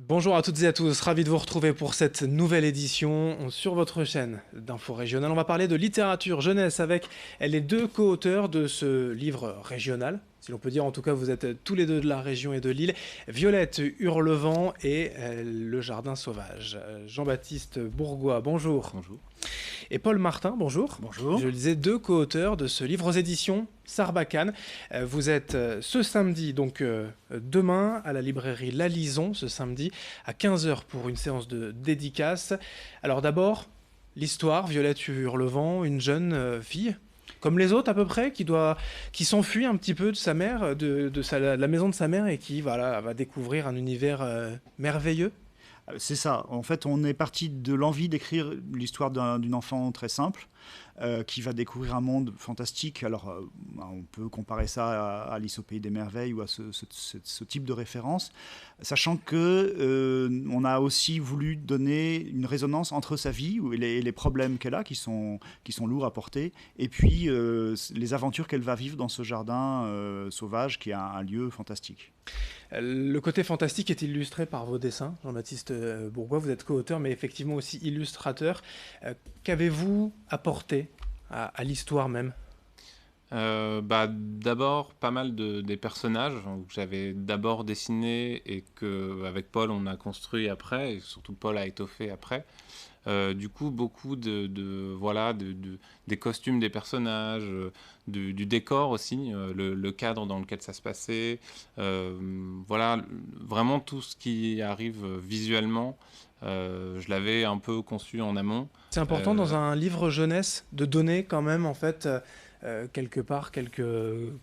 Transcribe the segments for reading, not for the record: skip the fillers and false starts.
Bonjour à toutes et à tous, ravi de vous retrouver pour cette nouvelle édition sur votre chaîne d'Info Régional. On va parler de littérature jeunesse avec les deux co-auteurs de ce livre régional. Si l'on peut dire, en tout cas, vous êtes tous les deux de la région et de l'île. Violette Hurlevent et Le Jardin Sauvage. Jean-Baptiste Bourgois, bonjour. Bonjour. Et Paul Martin, bonjour. Bonjour. Je le disais, deux co-auteurs de ce livre aux éditions Sarbacane. Vous êtes ce samedi, donc demain, à la librairie La Lison, ce samedi, à 15 h pour une séance de dédicace. Alors d'abord, l'histoire, Violette Hurlevent, une jeune fille, comme les autres à peu près, qui s'enfuit un petit peu de sa mère, de la maison de sa mère, et qui voilà, va découvrir un univers merveilleux. C'est ça. En fait, on est parti de l'envie d'écrire l'histoire d'une enfant très simple qui va découvrir un monde fantastique. Alors, on peut comparer ça à Alice au Pays des Merveilles ou à ce type de référence, sachant que on a aussi voulu donner une résonance entre sa vie et les problèmes qu'elle a, qui sont lourds à porter, et puis les aventures qu'elle va vivre dans ce jardin sauvage, qui est un lieu fantastique. Le côté fantastique est illustré par vos dessins, Jean-Baptiste Bourgois, vous êtes co-auteur, mais effectivement aussi illustrateur. Qu'avez-vous apporté à l'histoire même ? D'abord, pas mal des personnages que j'avais d'abord dessinés et qu'avec Paul, on a construit après, et surtout Paul a étoffé après. Du coup, beaucoup des costumes des personnages, du décor aussi, le cadre dans lequel ça se passait. Voilà, vraiment tout ce qui arrive visuellement, je l'avais un peu conçu en amont. C'est important dans un livre jeunesse de donner quand même en fait quelque part quelques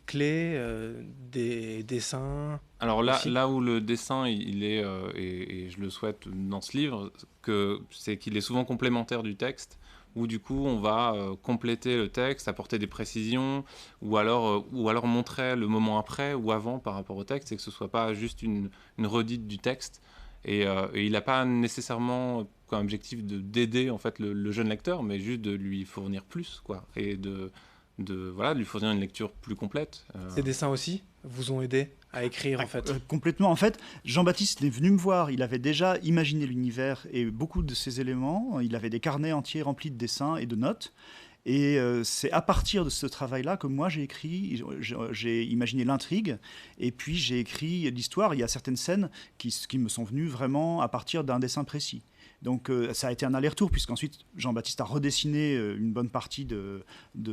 clés, des dessins. Alors là où le dessin il est, et je le souhaite dans ce livre, c'est qu'il est souvent complémentaire du texte, où du coup on va compléter le texte, apporter des précisions, ou alors montrer le moment après ou avant par rapport au texte, et que ce soit pas juste une redite du texte. Et il n'a pas nécessairement comme objectif d'aider en fait le jeune lecteur, mais juste de lui fournir plus, quoi, et de lui fournir une lecture plus complète. Ces dessins aussi vous ont aidé à écrire en fait. Complètement. En fait, Jean-Baptiste est venu me voir. Il avait déjà imaginé l'univers et beaucoup de ces éléments. Il avait des carnets entiers remplis de dessins et de notes. Et c'est à partir de ce travail-là que moi j'ai écrit, j'ai imaginé l'intrigue, et puis j'ai écrit l'histoire. Il y a certaines scènes qui me sont venues vraiment à partir d'un dessin précis. Donc ça a été un aller-retour, puisqu'ensuite Jean-Baptiste a redessiné une bonne partie de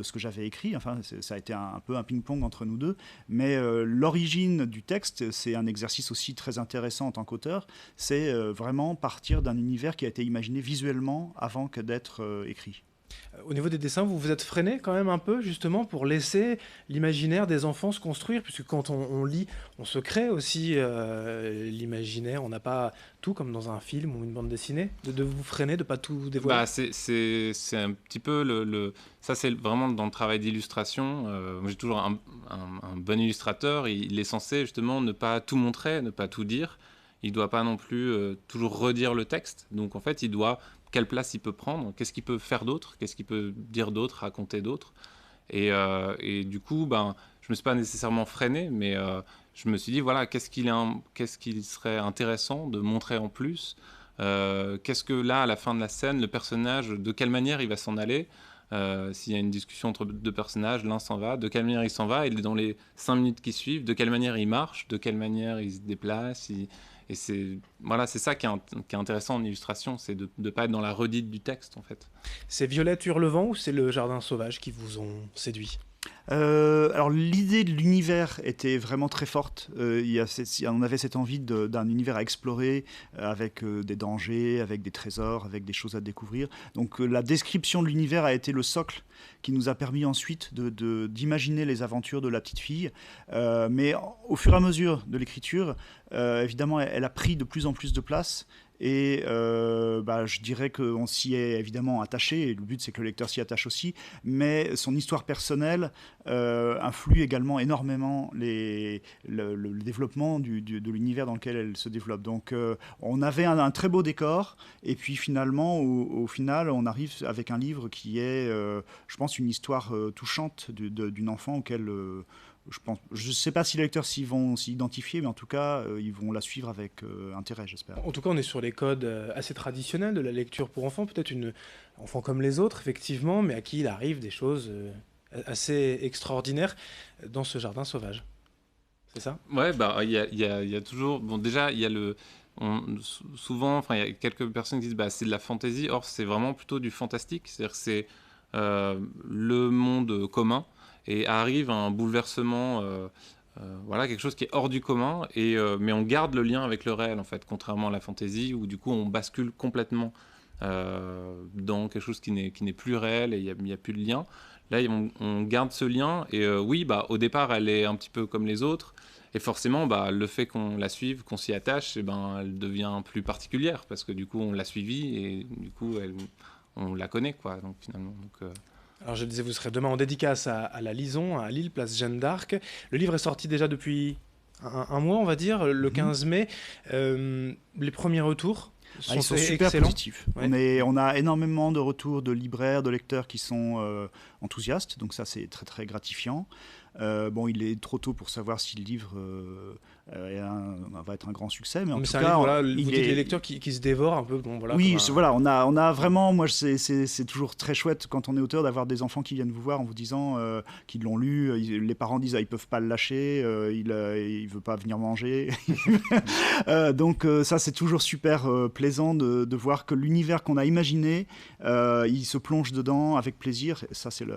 ce que j'avais écrit. Enfin, ça a été un peu un ping-pong entre nous deux. Mais l'origine du texte, c'est un exercice aussi très intéressant en tant qu'auteur. C'est vraiment partir d'un univers qui a été imaginé visuellement avant que d'être écrit. Au niveau des dessins, vous vous êtes freiné quand même un peu, justement, pour laisser l'imaginaire des enfants se construire, puisque quand on lit, on se crée aussi l'imaginaire. On n'a pas tout comme dans un film ou une bande dessinée, de vous freiner, de ne pas tout dévoiler. C'est un petit peu ça, c'est vraiment dans le travail d'illustration. Moi, j'ai toujours un bon illustrateur. Il est censé justement ne pas tout montrer, ne pas tout dire. Il ne doit pas non plus toujours redire le texte. Donc en fait, il doit... Quelle place il peut prendre, qu'est-ce qu'il peut faire d'autre, qu'est-ce qu'il peut dire d'autre, raconter d'autre. Et du coup, je ne me suis pas nécessairement freiné, mais je me suis dit, voilà, qu'est-ce qu'il serait intéressant de montrer en plus, qu'est-ce que là, à la fin de la scène, le personnage, de quelle manière il va s'en aller, s'il y a une discussion entre deux personnages, l'un s'en va, de quelle manière il s'en va, et dans les 5 minutes qui suivent, de quelle manière il marche, de quelle manière il se déplace, et c'est ça qui est intéressant en illustration, c'est de ne pas être dans la redite du texte en fait. C'est Violette Hurlevent ou c'est Le Jardin Sauvage qui vous ont séduit ? Alors l'idée de l'univers était vraiment très forte. On avait cette envie d'un univers à explorer, avec des dangers, avec des trésors, avec des choses à découvrir. Donc la description de l'univers a été le socle qui nous a permis ensuite d'imaginer les aventures de la petite fille. Mais au fur et à mesure de l'écriture, évidemment, elle a pris de plus en plus de place. Et je dirais qu'on s'y est évidemment attaché, et le but c'est que le lecteur s'y attache aussi, mais son histoire personnelle influe également énormément le développement de l'univers dans lequel elle se développe. Donc on avait un très beau décor, et puis finalement, au final, on arrive avec un livre qui est, je pense, une histoire touchante d'une enfant Je ne sais pas si les lecteurs s'y vont s'y identifier, mais en tout cas, ils vont la suivre avec intérêt, j'espère. En tout cas, on est sur les codes assez traditionnels de la lecture pour enfants, peut-être une enfant comme les autres, effectivement, mais à qui il arrive des choses assez extraordinaires dans ce jardin sauvage. C'est ça? Ouais, bah il y a toujours. Bon, déjà, il y a souvent, enfin, il y a quelques personnes qui disent bah c'est de la fantasy. Or, c'est vraiment plutôt du fantastique. C'est-à-dire que c'est le monde commun et arrive un bouleversement. Voilà, quelque chose qui est hors du commun, mais on garde le lien avec le réel, en fait, contrairement à la fantasy, où du coup on bascule complètement dans quelque chose qui n'est plus réel et il n'y a plus de lien. Là, on garde ce lien, et oui, bah, au départ, elle est un petit peu comme les autres, et forcément, bah, le fait qu'on la suive, qu'on s'y attache, et ben, elle devient plus particulière, parce que du coup, on l'a suivie, et du coup, on la connaît, quoi, donc finalement. Alors je disais, vous serez demain en dédicace à la Lison, à Lille, place Jeanne d'Arc. Le livre est sorti déjà depuis un mois, on va dire, le 15 mai. Les premiers retours ils sont super excellents. Positifs. Ouais. On a énormément de retours de libraires, de lecteurs qui sont enthousiastes, donc ça c'est très très gratifiant. Bon, il est trop tôt pour savoir si le livre va être un grand succès, mais en tout cas, voilà, vous dites les lecteurs qui se dévorent un peu. Bon, voilà, oui, voilà, on a vraiment, moi, c'est toujours très chouette quand on est auteur d'avoir des enfants qui viennent vous voir en vous disant qu'ils l'ont lu. Les parents disent ils peuvent pas le lâcher, il veut pas venir manger. Donc ça, c'est toujours super plaisant de voir que l'univers qu'on a imaginé, il se plonge dedans avec plaisir. Ça, c'est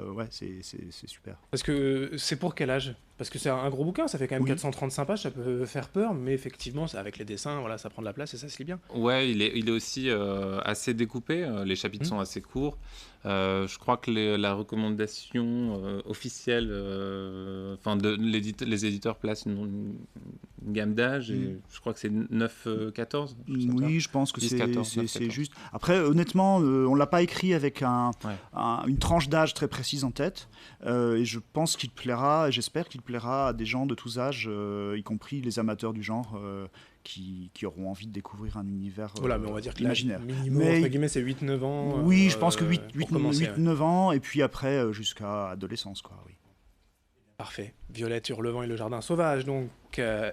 super. Parce que c'est pour quel âge? Parce que c'est un gros bouquin, ça fait quand même Oui. 435 pages, ça peut faire peur, mais effectivement, avec les dessins, voilà, ça prend de la place et ça se lit bien. Ouais, il est aussi assez découpé, les chapitres sont assez courts. Je crois que la recommandation officielle, les éditeurs placent une gamme d'âge, et je crois que c'est 9-14. Oui, je pense que 10-14, c'est juste. Après, honnêtement, on ne l'a pas écrit avec une tranche d'âge très précise en tête. Et je pense qu'il plaira, et j'espère qu'il plaira à des gens de tous âges, y compris les amateurs du genre, qui auront envie de découvrir un univers voilà, mais on va dire que imaginaire. minimum, entre guillemets, c'est 8-9 ans. Oui, je pense que 8-9 ans. ans, et puis après, jusqu'à adolescence, quoi, oui. Parfait. Violette Hurlevent et le Jardin Sauvage, donc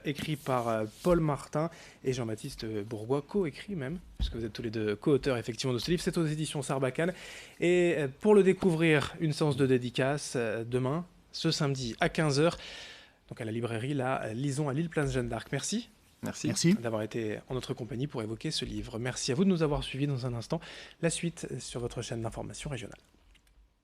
écrit par Paul Martin et Jean-Baptiste Bourgois, co-écrit même, puisque vous êtes tous les deux co-auteurs effectivement de ce livre. C'est aux éditions Sarbacane. Et pour le découvrir, une séance de dédicace demain, ce samedi à 15h, donc à la librairie La Lison à Lille, place Jeanne d'Arc. Merci. Merci D'avoir été en notre compagnie pour évoquer ce livre. Merci à vous de nous avoir suivis. Dans un instant, la suite sur votre chaîne d'information régionale.